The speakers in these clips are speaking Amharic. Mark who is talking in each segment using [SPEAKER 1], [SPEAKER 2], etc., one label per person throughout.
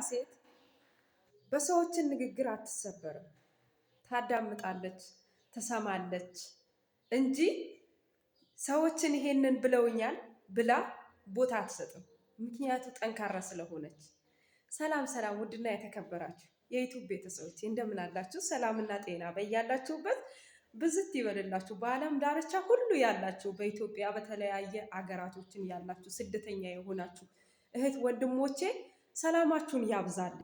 [SPEAKER 1] ሴት በሰዎችን ንግግር አትሰበርም። ታዳምጣለች፣ ትሰማለች እንጂ ሰዎችን ይሄንን ብለውኛል ብላ ቦታ አትሰጥም። ምክንያቱ ጠንካራ ስለሆነች። ሰላም ሰላም! ውድና የተከበራችሁ የዩቱብ ቤተሰቦች እንደምን አላችሁ? ሰላምና ጤና በያላችሁበት ብዝት ይበልላችሁ። በዓለም ዳርቻ ሁሉ ያላችሁ በኢትዮጵያ በተለያየ አገራቶችን ያላችሁ ስደተኛ የሆናችሁ እህት ወንድሞቼ ሰላማችሁን ያብዛል።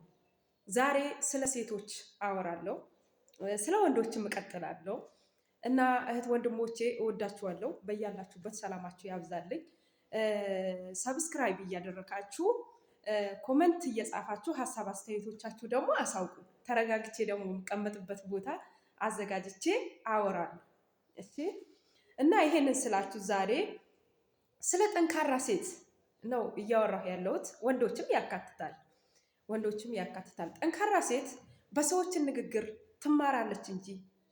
[SPEAKER 1] ዛሬ ስለ ሴቶች አወራለሁ፣ ስለ ወንዶችም እቀጥላለሁ እና እህት ወንድሞቼ እወዳችኋለሁ። በያላችሁበት ሰላማችሁ ያብዛልኝ። ሰብስክራይብ እያደረጋችሁ ኮመንት እየጻፋችሁ ሀሳብ አስተያየቶቻችሁ ደግሞ አሳውቁ። ተረጋግቼ ደግሞ የምቀመጥበት ቦታ አዘጋጅቼ አወራለሁ። እሺ። እና ይሄንን ስላችሁ ዛሬ ስለ ጠንካራ ሴት ነው እያወራሁ ያለሁት። ወንዶችም ያካትታል። ጠንካራ ሴት በሰዎችን ንግግር ትማራለች እንጂ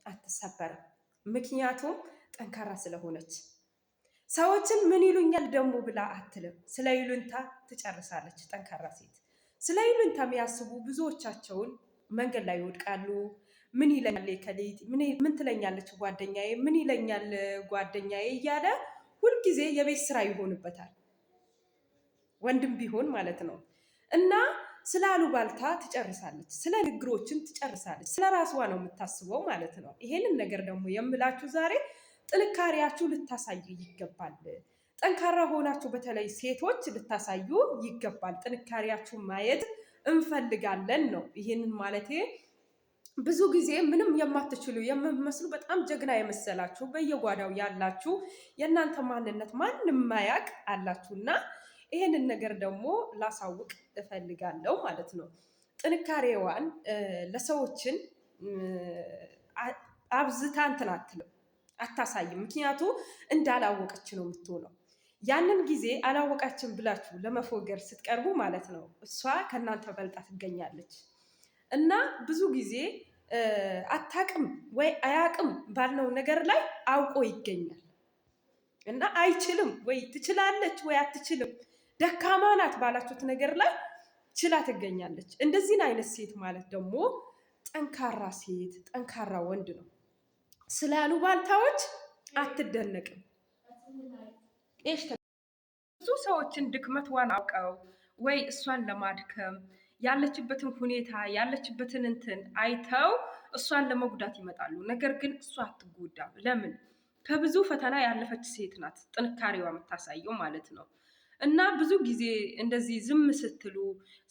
[SPEAKER 1] አትሰበርም። ምክንያቱም ጠንካራ ስለሆነች። ሰዎችን ምን ይሉኛል ደግሞ ብላ አትልም። ስለ ይሉንታ ትጨርሳለች። ጠንካራ ሴት ስለ ይሉንታ የሚያስቡ ብዙዎቻቸውን መንገድ ላይ ይወድቃሉ። ምን ይለኛል ከሌት፣ ምን ትለኛለች ጓደኛዬ፣ ምን ይለኛል ጓደኛዬ እያለ ሁልጊዜ የቤት ስራ ይሆንበታል። ወንድም ቢሆን ማለት ነው። እና ስለ አሉባልታ ትጨርሳለች፣ ስለ ንግሮችን ትጨርሳለች። ስለ ራስዋ ነው የምታስበው ማለት ነው። ይሄንን ነገር ደግሞ የምላችሁ ዛሬ ጥንካሬያችሁ ልታሳዩ ይገባል። ጠንካራ ሆናችሁ በተለይ ሴቶች ልታሳዩ ይገባል። ጥንካሬያችሁ ማየት እንፈልጋለን ነው። ይሄንን ማለቴ ብዙ ጊዜ ምንም የማትችሉ የምመስሉ በጣም ጀግና የመሰላችሁ በየጓዳው ያላችሁ የእናንተ ማንነት ማንም ማያቅ አላችሁና ይሄንን ነገር ደግሞ ላሳውቅ እፈልጋለሁ ማለት ነው። ጥንካሬዋን ለሰዎችን አብዝታ እንትን አትልም፣ አታሳይም። ምክንያቱ እንዳላወቀች ነው የምትሆነው። ያንን ጊዜ አላወቃችን ብላችሁ ለመፎገር ስትቀርቡ ማለት ነው እሷ ከእናንተ በልጣ ትገኛለች። እና ብዙ ጊዜ አታቅም ወይ አያቅም ባልነው ነገር ላይ አውቆ ይገኛል። እና አይችልም ወይ ትችላለች ወይ አትችልም፣ ደካማ ናት ባላችሁት ነገር ላይ ችላ ትገኛለች። እንደዚህን አይነት ሴት ማለት ደግሞ ጠንካራ ሴት፣ ጠንካራ ወንድ ነው። ስለ አሉባልታዎች አትደነቅም። ብዙ ሰዎችን ድክመቷን አውቀው ወይ እሷን ለማድከም ያለችበትን ሁኔታ ያለችበትን እንትን አይተው እሷን ለመጉዳት ይመጣሉ። ነገር ግን እሷ አትጎዳም። ለምን? ከብዙ ፈተና ያለፈች ሴት ናት፣ ጥንካሬዋ የምታሳየው ማለት ነው። እና ብዙ ጊዜ እንደዚህ ዝም ስትሉ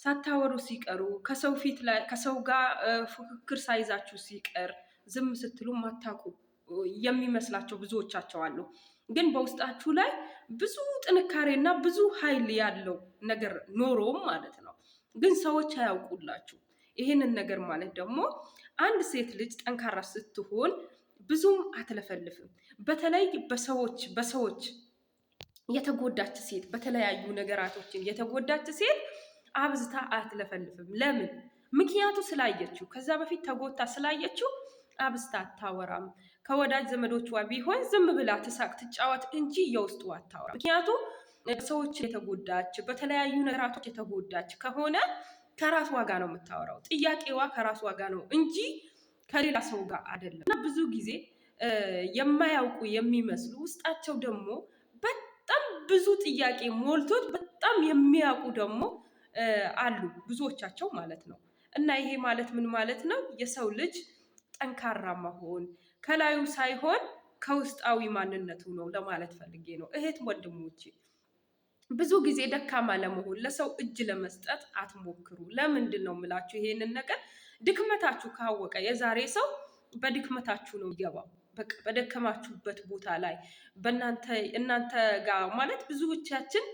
[SPEAKER 1] ሳታወሩ ሲቀሩ ከሰው ፊት ላይ ከሰው ጋር ፉክክር ሳይዛችሁ ሲቀር ዝም ስትሉ ማታውቁ የሚመስላቸው ብዙዎቻቸው አሉ። ግን በውስጣችሁ ላይ ብዙ ጥንካሬና ብዙ ኃይል ያለው ነገር ኖሮም ማለት ነው። ግን ሰዎች አያውቁላችሁ ይሄንን ነገር ማለት ደግሞ አንድ ሴት ልጅ ጠንካራ ስትሆን ብዙም አትለፈልፍም። በተለይ በሰዎች የተጎዳች ሴት፣ በተለያዩ ነገራቶችን የተጎዳች ሴት አብዝታ አትለፈልፍም። ለምን? ምክንያቱ ስላየችው፣ ከዛ በፊት ተጎታ ስላየችው አብዝታ አታወራም። ከወዳጅ ዘመዶቿ ቢሆን ዝም ብላ ትሳቅ ትጫወት እንጂ የውስጡ አታወራ። ምክንያቱ ሰዎች የተጎዳች በተለያዩ ነገራቶች የተጎዳች ከሆነ ከራስ ዋጋ ነው የምታወራው። ጥያቄዋ ከራስ ዋጋ ነው እንጂ ከሌላ ሰው ጋር አይደለም። እና ብዙ ጊዜ የማያውቁ የሚመስሉ ውስጣቸው ደግሞ በጣም ብዙ ጥያቄ ሞልቶት በጣም የሚያውቁ ደግሞ አሉ፣ ብዙዎቻቸው ማለት ነው። እና ይሄ ማለት ምን ማለት ነው? የሰው ልጅ ጠንካራ መሆን ከላዩ ሳይሆን ከውስጣዊ ማንነቱ ነው ለማለት ፈልጌ ነው። እህት ወንድሞቼ፣ ብዙ ጊዜ ደካማ ለመሆን ለሰው እጅ ለመስጠት አትሞክሩ። ለምንድን ነው የምላችሁ ይሄንን ነገር? ድክመታችሁ ካወቀ የዛሬ ሰው በድክመታችሁ ነው የሚገባው። በቃ በደከማችሁበት ቦታ ላይ እናንተ ጋር ማለት ብዙዎቻችን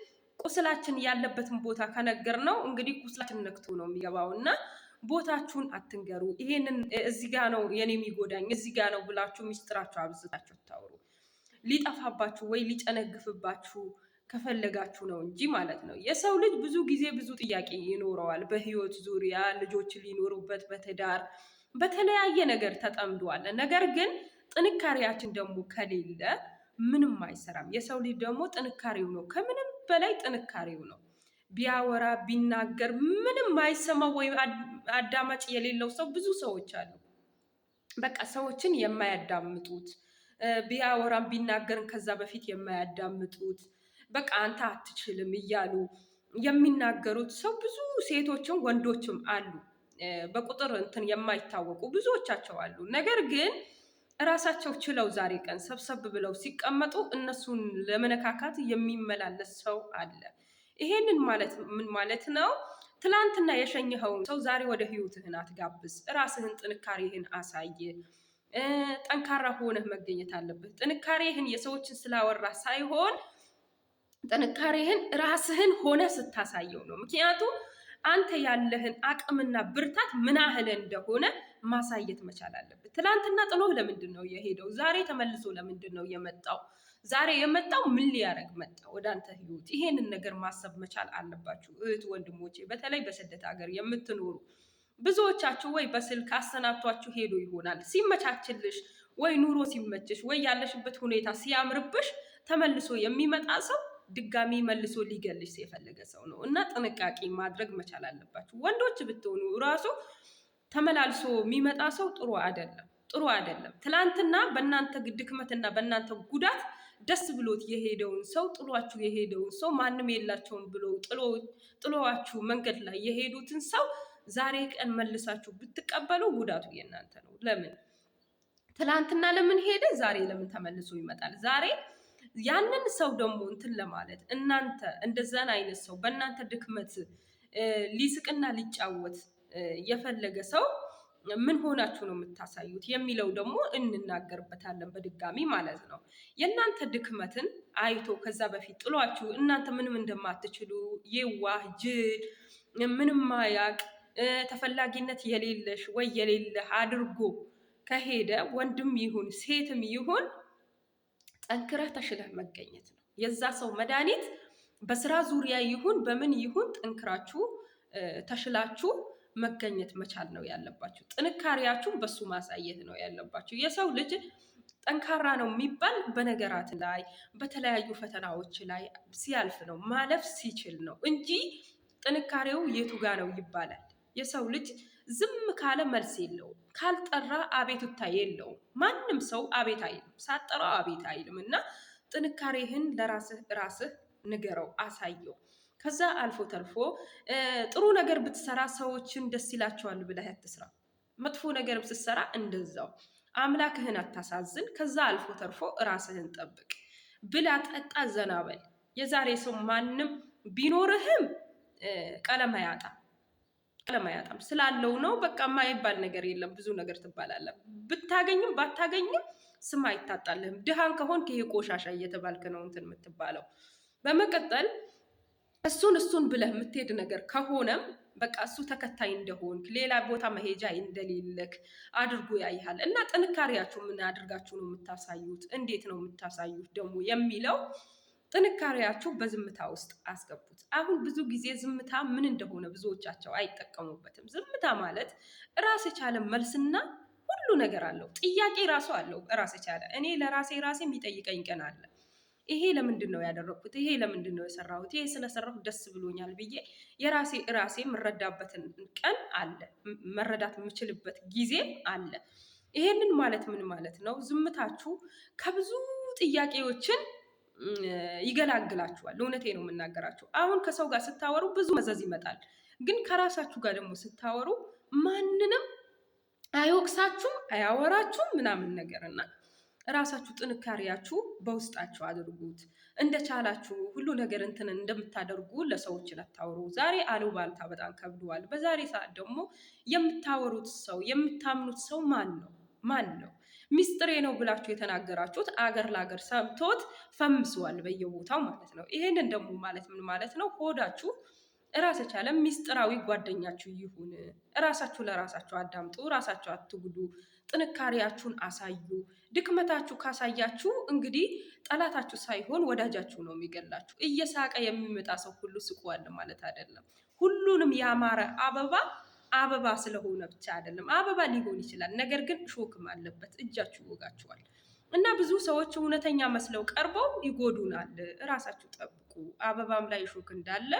[SPEAKER 1] ቁስላችን ያለበትን ቦታ ከነገር ነው እንግዲህ ቁስላችን ነክቶ ነው የሚገባው። እና ቦታችሁን አትንገሩ። ይሄንን እዚህ ጋ ነው የኔ የሚጎዳኝ እዚህ ጋ ነው ብላችሁ ሚስጥራችሁ አብዝታችሁ ታውሩ። ሊጠፋባችሁ ወይ ሊጨነግፍባችሁ ከፈለጋችሁ ነው እንጂ ማለት ነው። የሰው ልጅ ብዙ ጊዜ ብዙ ጥያቄ ይኖረዋል። በህይወት ዙሪያ ልጆች ሊኖሩበት፣ በትዳር በተለያየ ነገር ተጠምዷል። ነገር ግን ጥንካሬያችን ደግሞ ከሌለ ምንም አይሰራም። የሰው ልጅ ደግሞ ጥንካሬው ነው፣ ከምንም በላይ ጥንካሬው ነው። ቢያወራ ቢናገር ምንም ማይሰማው ወይም አዳማጭ የሌለው ሰው ብዙ ሰዎች አሉ። በቃ ሰዎችን የማያዳምጡት ቢያወራም ቢናገርም ከዛ በፊት የማያዳምጡት በቃ አንተ አትችልም እያሉ የሚናገሩት ሰው ብዙ ሴቶችም ወንዶችም አሉ። በቁጥር እንትን የማይታወቁ ብዙዎቻቸው አሉ። ነገር ግን እራሳቸው ችለው ዛሬ ቀን ሰብሰብ ብለው ሲቀመጡ እነሱን ለመነካካት የሚመላለስ ሰው አለ። ይሄንን ማለት ምን ማለት ነው? ትላንትና የሸኘኸውን ሰው ዛሬ ወደ ህይወትህን አትጋብዝ። ራስህን ጥንካሬህን አሳይ። ጠንካራ ሆነህ መገኘት አለብህ። ጥንካሬህን የሰዎችን ስላወራ ሳይሆን ጥንካሬህን ራስህን ሆነ ስታሳየው ነው። ምክንያቱም አንተ ያለህን አቅምና ብርታት ምን ያህል እንደሆነ ማሳየት መቻል አለብህ። ትናንትና ጥሎህ ለምንድን ነው የሄደው? ዛሬ ተመልሶ ለምንድን ነው የመጣው? ዛሬ የመጣው ምን ሊያደርግ መጣ ወደ አንተ ህይወት? ይሄንን ነገር ማሰብ መቻል አለባችሁ እህት ወንድሞቼ፣ በተለይ በስደት ሀገር የምትኖሩ ብዙዎቻችሁ ወይ በስልክ አሰናብቷችሁ ሄዶ ይሆናል። ሲመቻችልሽ ወይ ኑሮ ሲመችሽ ወይ ያለሽበት ሁኔታ ሲያምርብሽ ተመልሶ የሚመጣ ሰው ድጋሚ መልሶ ሊገልሽ የፈለገ ሰው ነው እና ጥንቃቄ ማድረግ መቻል አለባችሁ። ወንዶች ብትሆኑ ራሱ ተመላልሶ የሚመጣ ሰው ጥሩ አይደለም። ትላንትና በእናንተ ድክመትና በእናንተ ጉዳት ደስ ብሎት የሄደውን ሰው ጥሏችሁ የሄደውን ሰው ማንም የላቸውም ብሎ ጥሎዋችሁ መንገድ ላይ የሄዱትን ሰው ዛሬ ቀን መልሳችሁ ብትቀበሉ ጉዳቱ የእናንተ ነው። ለምን ትላንትና ለምን ሄደ? ዛሬ ለምን ተመልሶ ይመጣል? ዛሬ ያንን ሰው ደግሞ እንትን ለማለት እናንተ እንደዛን አይነት ሰው በእናንተ ድክመት ሊስቅና ሊጫወት የፈለገ ሰው ምን ሆናችሁ ነው የምታሳዩት የሚለው ደግሞ እንናገርበታለን በድጋሚ ማለት ነው። የእናንተ ድክመትን አይቶ ከዛ በፊት ጥሏችሁ እናንተ ምንም እንደማትችሉ የዋህ ጅል ምንም ማያቅ ተፈላጊነት የሌለሽ ወይ የሌለህ አድርጎ ከሄደ ወንድም ይሁን ሴትም ይሁን ጠንክረህ ተሽለህ መገኘት ነው የዛ ሰው መድኃኒት። በስራ ዙሪያ ይሁን በምን ይሁን ጠንክራችሁ ተሽላችሁ መገኘት መቻል ነው ያለባችሁ። ጥንካሬያችሁን በሱ ማሳየት ነው ያለባችሁ። የሰው ልጅ ጠንካራ ነው የሚባል በነገራት ላይ በተለያዩ ፈተናዎች ላይ ሲያልፍ ነው ማለፍ ሲችል ነው እንጂ ጥንካሬው የቱ ጋ ነው ይባላል። የሰው ልጅ ዝም ካለ መልስ የለውም፣ ካልጠራ አቤቱታ የለውም። ማንም ሰው አቤት አይልም፣ ሳጠራው አቤት አይልም። እና ጥንካሬህን ለራስህ ንገረው፣ አሳየው። ከዛ አልፎ ተርፎ ጥሩ ነገር ብትሰራ ሰዎችን ደስ ይላቸዋል ብለህ አትስራ። መጥፎ ነገር ብትሰራ እንደዛው አምላክህን አታሳዝን። ከዛ አልፎ ተርፎ ራስህን ጠብቅ። ብላ፣ ጠጣ፣ ዘና በል። የዛሬ ሰው ማንም ቢኖርህም ቀለም አያጣም ስላለው ነው። በቃ የማይባል ነገር የለም። ብዙ ነገር ትባላለህ። ብታገኝም ባታገኝም ስም አይታጣልህም። ድሃን ከሆንክ ይሄ ቆሻሻ እየተባልክ ነው እንትን የምትባለው። በመቀጠል እሱን ብለህ የምትሄድ ነገር ከሆነም በቃ እሱ ተከታይ እንደሆንክ ሌላ ቦታ መሄጃ እንደሌለክ አድርጎ ያይሃል። እና ጥንካሬያችሁ ምን አድርጋችሁ ነው የምታሳዩት? እንዴት ነው የምታሳዩት ደግሞ የሚለው ጥንካሬያችሁ በዝምታ ውስጥ አስገቡት። አሁን ብዙ ጊዜ ዝምታ ምን እንደሆነ ብዙዎቻቸው አይጠቀሙበትም። ዝምታ ማለት ራስ የቻለ መልስና ሁሉ ነገር አለው። ጥያቄ ራሱ አለው ራስ የቻለ። እኔ ለራሴ የሚጠይቀኝ ቀን አለ። ይሄ ለምንድን ነው ያደረኩት? ይሄ ለምንድን ነው የሰራሁት? ይሄ ስለሰራሁት ደስ ብሎኛል ብዬ ራሴ የምረዳበትን ቀን አለ። መረዳት የምችልበት ጊዜ አለ። ይሄንን ማለት ምን ማለት ነው? ዝምታችሁ ከብዙ ጥያቄዎችን ይገላግላችኋል። እውነቴ ነው የምናገራችሁ። አሁን ከሰው ጋር ስታወሩ ብዙ መዘዝ ይመጣል። ግን ከራሳችሁ ጋር ደግሞ ስታወሩ ማንንም አይወቅሳችሁም፣ አያወራችሁም ምናምን ነገር እና ራሳችሁ ጥንካሬያችሁ በውስጣችሁ አድርጉት። እንደቻላችሁ ሁሉ ነገር እንትን እንደምታደርጉ ለሰዎች አታውሩ። ዛሬ አሉባልታ በጣም ከብደዋል። በዛሬ ሰዓት ደግሞ የምታወሩት ሰው የምታምኑት ሰው ማን ነው? ሚስጥሬ ነው ብላችሁ የተናገራችሁት አገር ለአገር ሰምቶት ፈምሰዋል በየቦታው ማለት ነው። ይሄንን ደግሞ ማለት ምን ማለት ነው? ሆዳችሁ እራስ የቻለ ሚስጥራዊ ጓደኛችሁ ይሁን። እራሳችሁ ለራሳችሁ አዳምጡ፣ ራሳችሁ አትጉዱ፣ ጥንካሬያችሁን አሳዩ። ድክመታችሁ ካሳያችሁ እንግዲህ ጠላታችሁ ሳይሆን ወዳጃችሁ ነው የሚገላችሁ። እየሳቀ የሚመጣ ሰው ሁሉ ስቋል ማለት አይደለም። ሁሉንም ያማረ አበባ ስለሆነ ብቻ አይደለም። አበባ ሊሆን ይችላል፣ ነገር ግን እሾክም አለበት፣ እጃችሁ ይወጋችኋል። እና ብዙ ሰዎች እውነተኛ መስለው ቀርበው ይጎዱናል። እራሳችሁ ጠብቁ። አበባም ላይ እሾክ እንዳለ